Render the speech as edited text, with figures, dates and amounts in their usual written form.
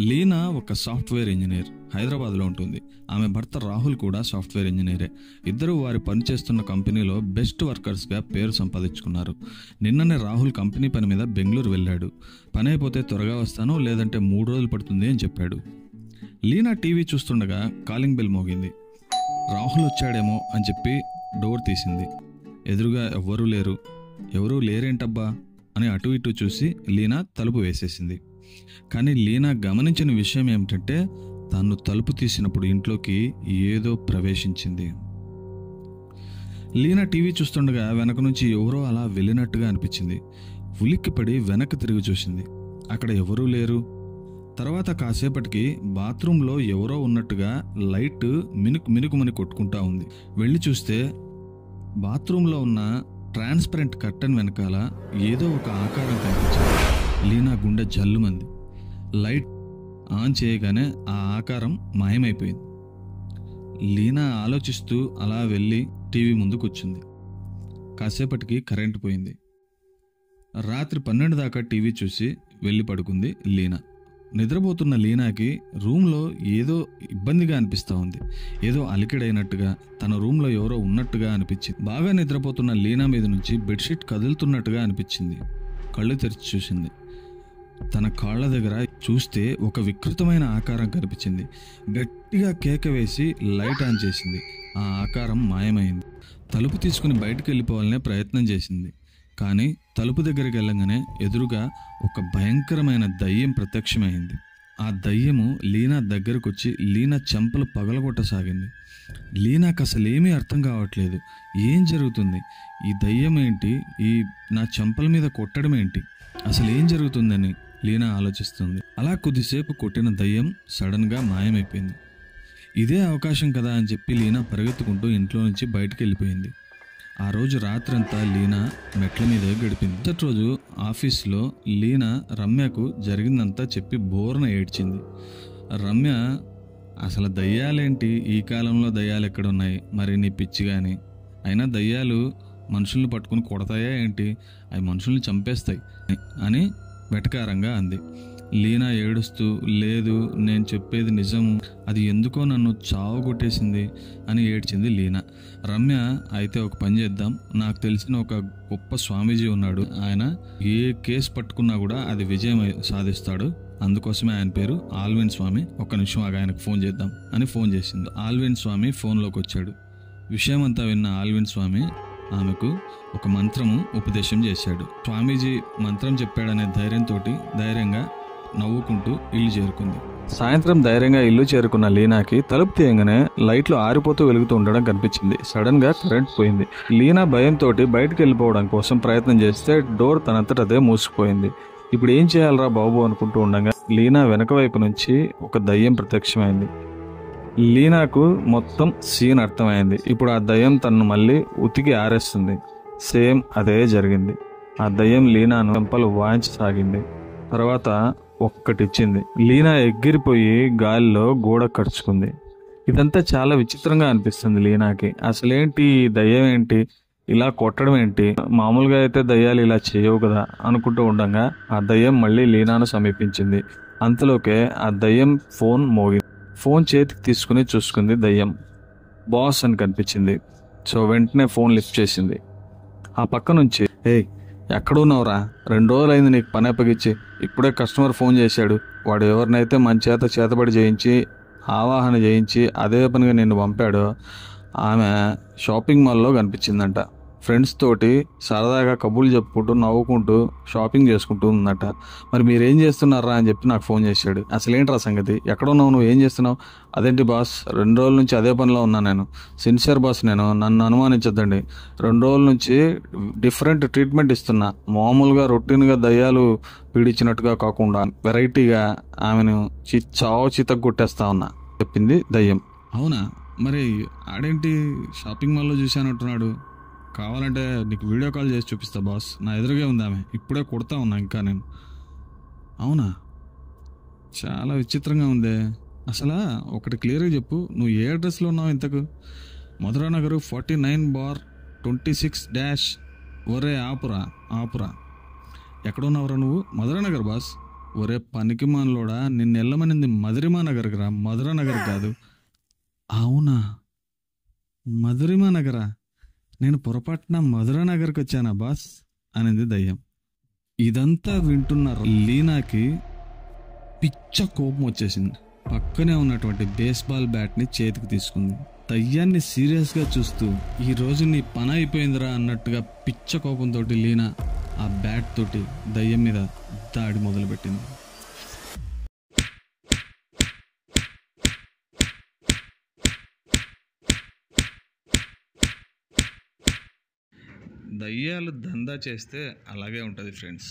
లీనా ఒక software engineer, హైదరాబాద్లో ఉంటుంది. ఆమె భర్త రాహుల్ కూడా సాఫ్ట్వేర్ ఇంజనీరే. ఇద్దరు వారి పనిచేస్తున్న కంపెనీలో బెస్ట్ వర్కర్స్గా పేరు సంపాదించుకున్నారు. నిన్ననే రాహుల్ కంపెనీ పని మీద బెంగళూరు వెళ్ళాడు. పని అయిపోతే త్వరగా వస్తాను, లేదంటే 3 రోజులు పడుతుంది అని చెప్పాడు. లీనా టీవీ చూస్తుండగా కాలింగ్ బెల్ మోగింది. రాహుల్ వచ్చాడేమో అని చెప్పి డోర్ తీసింది. ఎదురుగా ఎవరూ లేరేంటబ్బా అని అటు ఇటు చూసి లీనా తలుపు వేసేసింది. కానీ లీనా గమనించిన విషయం ఏమిటంటే, తను తలుపు తీసినప్పుడు ఇంట్లోకి ఏదో ప్రవేశించింది. లీనా టీవీ చూస్తుండగా వెనక నుంచి ఎవరో అలా వెళ్ళినట్టుగా అనిపించింది. ఉలిక్కిపడి వెనక్కి తిరిగి చూసింది. అక్కడ ఎవరూ లేరు. తర్వాత కాసేపటికి బాత్రూంలో ఎవరో ఉన్నట్టుగా లైట్ మినుకుమని కొట్టుకుంటా ఉంది. వెళ్ళి చూస్తే బాత్రూంలో ఉన్న ట్రాన్స్పరెంట్ కర్టన్ వెనకాల ఏదో ఒక ఆకారం కనిపించింది. లీనా గుండె జల్లుమంది. లైట్ ఆన్ చేయగానే ఆ ఆకారం మాయమైపోయింది. లీనా ఆలోచిస్తూ అలా వెళ్ళి టీవీ ముందు కూర్చుంది. కాసేపటికి కరెంటు పోయింది. రాత్రి 12 దాకా టీవీ చూసి వెళ్ళి పడుకుంది లీనా. నిద్రపోతున్న లీనాకి రూమ్లో ఏదో ఇబ్బందిగా అనిపిస్తూ ఉంది. ఏదో అలికిడైనట్టుగా, తన రూమ్లో ఎవరో ఉన్నట్టుగా అనిపించింది. బాగా నిద్రపోతున్న లీనా మీద నుంచి బెడ్షీట్ కదులుతున్నట్టుగా అనిపించింది. కళ్ళు తెరిచి చూసింది. తన కాళ్ళ దగ్గర చూస్తే ఒక వికృతమైన ఆకారం కనిపించింది. గట్టిగా కేక వేసి లైట్ ఆన్ చేసింది. ఆ ఆకారం మాయమైంది. తలుపు తీసుకుని బయటకు వెళ్ళిపోవాలనే ప్రయత్నం చేసింది. కానీ తలుపు దగ్గరికి వెళ్ళగానే ఎదురుగా ఒక భయంకరమైన దయ్యం ప్రత్యక్షమైంది. ఆ దయ్యము లీనా దగ్గరకు వచ్చి లీనా చెంపలు పగలగొట్టసాగింది. లీనాకు అసలేమీ అర్థం కావట్లేదు. ఏం జరుగుతుంది? ఈ దయ్యం ఏంటి? నా చెంపల మీద కొట్టడం ఏంటి? అసలు ఏం జరుగుతుందని లీనా ఆలోచిస్తుంది. అలా కొద్దిసేపు కొట్టిన దయ్యం సడన్గా మాయమైపోయింది. ఇదే అవకాశం కదా అని చెప్పి లీనా పరిగెత్తుకుంటూ ఇంట్లో నుంచి బయటికి వెళ్ళిపోయింది. ఆ రోజు రాత్రంతా లీనా మెట్ల మీదే గడిపింది. మొదటి రోజు ఆఫీస్లో లీనా రమ్యకు జరిగిందంతా చెప్పి బోర్న ఏడ్చింది. రమ్య, అసలు దయ్యాలేంటి, ఈ కాలంలో దయ్యాలు ఎక్కడున్నాయి, మరి నీ పిచ్చి కానీ, అయినా దయ్యాలు మనుషుల్ని పట్టుకుని కొడతాయా ఏంటి, అవి మనుషుల్ని చంపేస్తాయి అని వెటకారంగా అంది. లీనా ఏడుస్తూ, లేదు నేను చెప్పేది నిజము, అది ఎందుకో నన్ను చావు కొట్టేసింది అని ఏడ్చింది లీనా. రమ్య, అయితే ఒక పని చేద్దాం, నాకు తెలిసిన ఒక గొప్ప స్వామీజీ ఉన్నాడు, ఆయన ఏ కేసు పట్టుకున్నా కూడా అది విజయం సాధిస్తాడు, అందుకోసమే ఆయన పేరు ఆల్విన్ స్వామి, ఒక్క నిమిషం ఆయనకు ఫోన్ చేద్దాం అని ఫోన్ చేసింది. ఆల్విన్ స్వామి ఫోన్లోకి వచ్చాడు. విషయం అంతా విన్న ఆల్విన్ స్వామి ఆమెకు ఒక మంత్రము ఉపదేశం చేశాడు. స్వామీజీ మంత్రం చెప్పాడనే ధైర్యంగా నవ్వుకుంటూ ఇల్లు చేరుకుంది. సాయంత్రం ధైర్యంగా ఇల్లు చేరుకున్న లీనాకి తలుపు తీయగానే లైట్లు ఆరిపోతూ వెలుగుతూ ఉండడం కనిపించింది. సడన్ గా కరెంట్ పోయింది. లీనా భయంతో బయటకు వెళ్ళిపోవడం కోసం ప్రయత్నం చేస్తే డోర్ తనంతటదే మూసుకుపోయింది. ఇప్పుడు ఏం చేయాలరా బాబు అనుకుంటూ ఉండగా లీనా వెనక వైపు నుంచి ఒక దయ్యం ప్రత్యక్షమైంది. లీనాకు మొత్తం సీన్ అర్థమైంది. ఇప్పుడు ఆ దయ్యం తనను మళ్ళీ ఉతికి ఆరేస్తుంది. సేమ్ అదే జరిగింది. ఆ దయ్యం లీనాను చెంపలు వాయించసాగింది. తర్వాత ఒక్కటిచ్చింది. లీనా ఎగిరిపోయి గాలిలో గోడ కరుచుకుంది. ఇదంతా చాలా విచిత్రంగా అనిపిస్తుంది లీనాకి. అసలేంటి దయ్యం ఏంటి ఇలా కొట్టడం ఏంటి, మామూలుగా అయితే దయ్యాలు ఇలా చేయవు కదా అనుకుంటూ ఉండగా ఆ దయ్యం మళ్ళీ లీనాను సమీపించింది. అంతలోకే ఆ దయ్యం ఫోన్ మోగింది. ఫోన్ చేతికి తీసుకుని చూసుకుంది. దయ్యం బాస్ అని కనిపించింది. సో వెంటనే ఫోన్ లిఫ్ట్ చేసింది. ఆ పక్క నుంచి, ఏయ్ ఎక్కడున్నావురా, 2 రోజులైంది నీకు పని అప్పగిచ్చి, ఇప్పుడే కస్టమర్ ఫోన్ చేశాడు, వాడు ఎవరినైతే మన చేతబడి చేయించి ఆవాహన చేయించి అదే పనిగా నిన్ను పంపాడో ఆమె షాపింగ్ మాల్లో కనిపించిందంట. ఫ్రెండ్స్ తోటి సరదాగా కబుర్లు చెప్పుకుంటూ నవ్వుకుంటూ షాపింగ్ చేసుకుంటూ ఉందట. మరి మీరేం చేస్తున్నారా అని చెప్పి నాకు ఫోన్ చేశాడు. అసలేంట్రా సంగతి, ఎక్కడున్నావు, నువ్వు ఏం చేస్తున్నావు? అదేంటి బాస్, 2 రోజుల నుంచి అదే పనిలో ఉన్నాను నేను, సిన్సియర్ బాస్ నేను, నన్ను అనుమానించద్దండి, 2 రోజుల నుంచి డిఫరెంట్ ట్రీట్మెంట్ ఇస్తున్నా, మామూలుగా రొటీన్గా దయ్యాలు పీడించినట్టుగా కాకుండా వెరైటీగా ఆమెను చితక్ కొట్టేస్తా ఉన్నా చెప్పింది దయ్యం. అవునా, మరి ఆడేంటి షాపింగ్ మాల్లో చూశానంటున్నాడు, కావాలంటే నీకు వీడియో కాల్ చేసి చూపిస్తా బాస్, నా ఎదురుగే ఉంది ఆమె, ఇప్పుడే కొడతా ఉన్నా ఇంకా నేను. అవునా, చాలా విచిత్రంగా ఉందే. అసలు ఒకటి క్లియర్గా చెప్పు, నువ్వు ఏ అడ్రస్లో ఉన్నావు ఇంతకు? మధురా నగరు 49/26 ఒరే ఆపురా ఎక్కడున్నావురా నువ్వు? మధురా నగర్ బాస్. ఒరే పనికి మానలోడా, నిన్నెళ్ళమనింది మధురిమా నగర్కి రా, మధుర నగర్ కాదు. అవునా, మధురిమా నగరా? నేను పొరపాటున మధుర నగర్కి వచ్చానా బాస్ అనింది దయ్యం. ఇదంతా వింటున్న లీనాకి పిచ్చ కోపం వచ్చేసింది. పక్కనే ఉన్నటువంటి బేస్బాల్ బ్యాట్ని చేతికి తీసుకుంది. దయ్యాన్ని సీరియస్గా చూస్తూ, ఈ రోజు నీ పని అయిపోయిందిరా అన్నట్టుగా పిచ్చ కోపంతో లీనా ఆ బ్యాట్ తోటి దయ్యం మీద దాడి మొదలుపెట్టింది. దయ్యాలు దందా చేస్తే అలాగే ఉంటుంది ఫ్రెండ్స్.